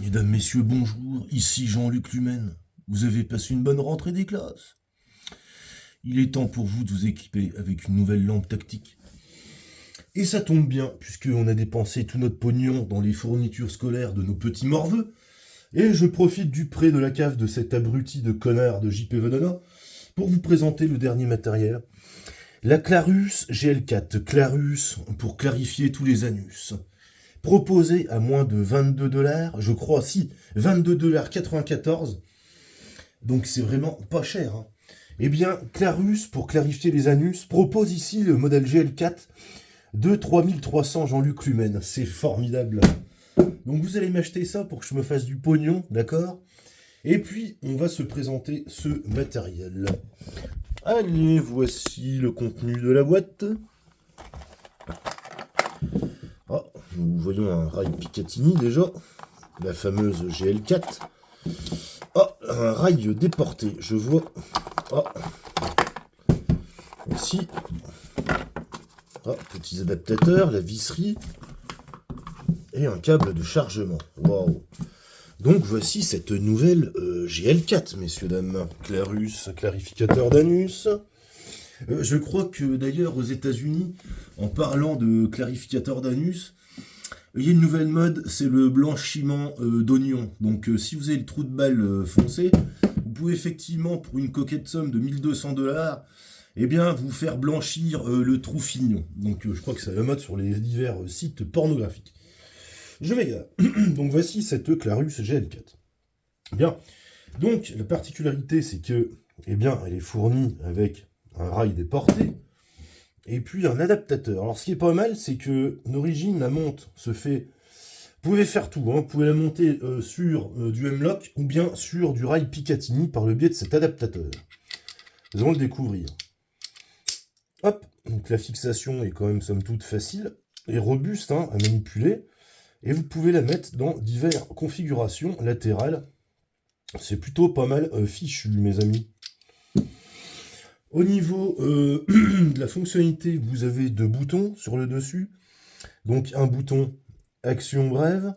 Mesdames, Messieurs, bonjour, ici Jean-Luc Lumen. Vous avez passé une bonne rentrée des classes. Il est temps pour vous de vous équiper avec une nouvelle lampe tactique. Et ça tombe bien, puisqu'on a dépensé tout notre pognon dans les fournitures scolaires de nos petits morveux. Et je profite du prêt de la cave de cet abruti de connard de JP Vedana pour vous présenter le dernier matériel. La Clarus GL4, Clarus pour clarifier tous les anus. Proposé à moins de 22 $, je crois, si, 22,94 $. Donc c'est vraiment pas cher. Hein. Eh bien, Clarus, pour clarifier les anus, propose ici le modèle GL4 de 3300 Jean-Luc Lumen. C'est formidable. Donc vous allez m'acheter ça pour que je me fasse du pognon, d'accord? Et puis, on va se présenter ce matériel. Allez, voici le contenu de la boîte. Ah, nous voyons un rail Picatinny déjà, la fameuse GL4. Ah, un rail déporté, je vois. Ah, ici. Ah, petits adaptateurs, la visserie. Et un câble de chargement. Waouh. Donc voici cette nouvelle GL4, messieurs, dames. Clarus, clarificateur d'anus. Je crois que d'ailleurs aux États-Unis, en parlant de clarificateur d'anus, il y a une nouvelle mode, c'est le blanchiment d'oignon. Donc si vous avez le trou de balle foncé, vous pouvez effectivement, pour une coquette somme de 1200 $, eh bien, vous faire blanchir le trou fignon. Donc je crois que c'est la mode sur les divers sites pornographiques. Je m'égare. Donc voici cette Clarus GL4. Bien. Donc la particularité, c'est que, eh bien, elle est fournie avec un rail déporté, et puis un adaptateur. Alors ce qui est pas mal, c'est que d'origine, la monte se fait... Vous pouvez faire tout, hein. Vous pouvez la monter sur du M-Lock, ou bien sur du rail Picatinny par le biais de cet adaptateur. Nous allons le découvrir. Hop, donc la fixation est quand même somme toute facile, et robuste hein, à manipuler, et vous pouvez la mettre dans diverses configurations latérales. C'est plutôt pas mal fichu, mes amis. Au niveau de la fonctionnalité, vous avez deux boutons sur le dessus. Donc un bouton action brève.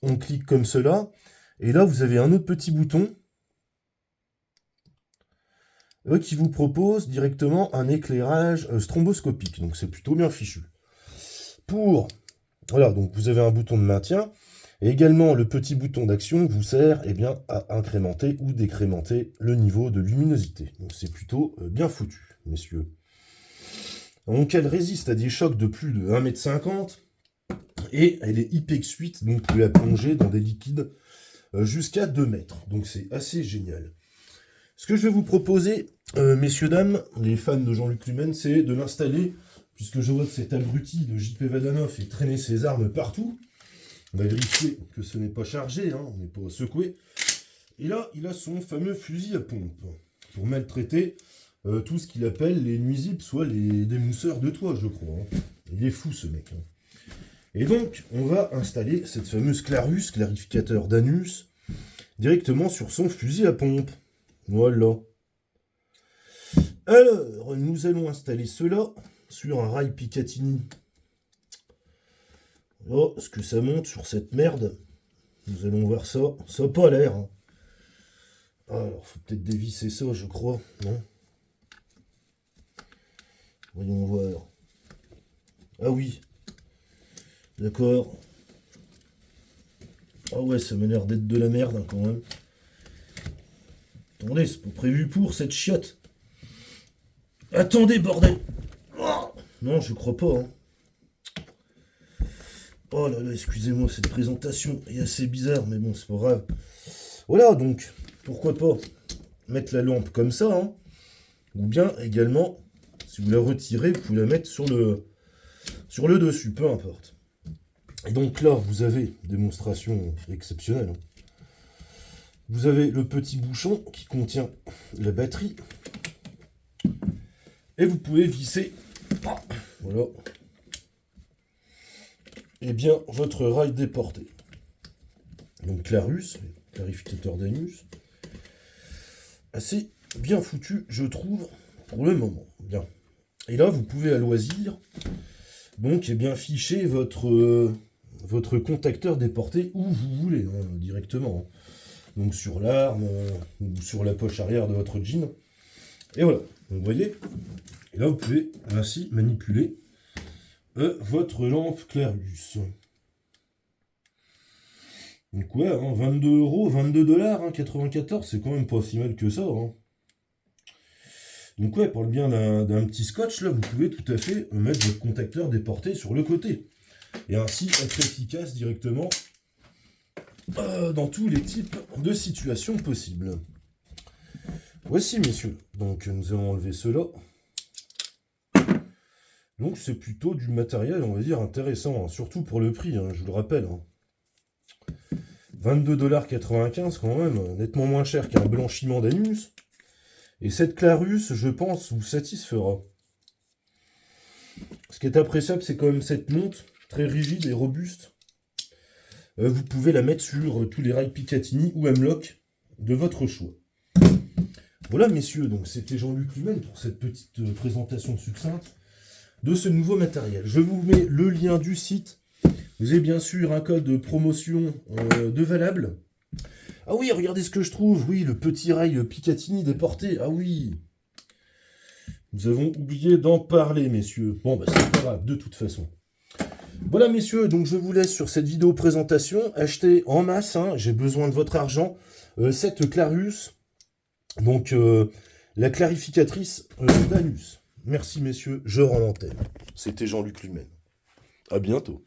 On clique comme cela. Et là, vous avez un autre petit bouton qui vous propose directement un éclairage stromboscopique. Donc c'est plutôt bien fichu. Voilà, donc vous avez un bouton de maintien. Et également, le petit bouton d'action vous sert eh bien, à incrémenter ou décrémenter le niveau de luminosité. Donc c'est plutôt bien foutu, messieurs. Donc elle résiste à des chocs de plus de 1,50 m et elle est IPX8, donc vous pouvez la plonger dans des liquides jusqu'à 2 mètres. Donc c'est assez génial. Ce que je vais vous proposer, messieurs, dames, les fans de Jean-Luc Lumen, c'est de l'installer, puisque je vois que cet abruti de JP Vedana fait traîner ses armes partout. On va vérifier que ce n'est pas chargé, hein, on n'est pas secoué. Et là, il a son fameux fusil à pompe pour maltraiter tout ce qu'il appelle les nuisibles, soit les démousseurs de toit, je crois. Hein. Il est fou, ce mec. Hein. Et donc, on va installer cette fameuse Clarus, clarificateur d'anus, directement sur son fusil à pompe. Voilà. Alors, nous allons installer cela sur un rail Picatinny. Oh, ce que ça monte sur cette merde. Nous allons voir ça. Ça n'a pas l'air. Hein. Alors, faut peut-être dévisser ça, je crois. Non? Voyons voir. Ah oui. D'accord. Ah ouais, ça m'a l'air d'être de la merde, hein, quand même. Attendez, c'est pas prévu pour cette chiotte. Attendez, bordel. Oh non, je crois pas, hein. Oh là là, excusez-moi, cette présentation est assez bizarre, mais bon, c'est pas grave. Voilà, donc, pourquoi pas mettre la lampe comme ça, hein, ou bien également, si vous la retirez, vous pouvez la mettre sur le dessus, peu importe. Et donc là, vous avez, démonstration exceptionnelle, hein. Vous avez le petit bouchon qui contient la batterie, et vous pouvez visser, voilà, eh bien, votre rail déporté. Donc Clarus, clarificateur d'anus. Assez bien foutu, je trouve, pour le moment. Bien. Et là, vous pouvez à loisir, donc, eh bien, ficher votre votre contacteur déporté où vous voulez, hein, directement. Hein. Donc sur l'arme ou sur la poche arrière de votre jean. Et voilà, donc vous voyez, et là vous pouvez ainsi manipuler votre lampe Clarius. Donc ouais, hein, 22 €, 22 $, hein, 94, c'est quand même pas si mal que ça. Hein. Donc ouais, pour le bien d'un petit scotch, là, vous pouvez tout à fait mettre votre contacteur déporté sur le côté. Et ainsi être efficace directement dans tous les types de situations possibles. Voici, messieurs. Donc nous allons enlever cela. Donc c'est plutôt du matériel, on va dire, intéressant, hein, surtout pour le prix, hein, je vous le rappelle. Hein. 22,95 $ quand même, nettement moins cher qu'un blanchiment d'anus. Et cette Clarus, je pense, vous satisfera. Ce qui est appréciable, c'est quand même cette monte, très rigide et robuste. Vous pouvez la mettre sur tous les rails Picatinny ou Hemlock de votre choix. Voilà, messieurs, donc c'était Jean-Luc Lumen pour cette petite présentation succincte de ce nouveau matériel. Je vous mets le lien du site. Vous avez bien sûr un code de promotion de valable. Ah oui, regardez ce que je trouve. Oui, le petit rail Picatinny déporté. Ah oui. Nous avons oublié d'en parler, messieurs. Bon, bah c'est pas grave, de toute façon. Voilà, messieurs, donc je vous laisse sur cette vidéo présentation. Achetez en masse, hein, j'ai besoin de votre argent. Cette Clarus, donc la clarificatrice d'anus. Merci, messieurs, je rends l'antenne. C'était Jean-Luc Lumen. À bientôt.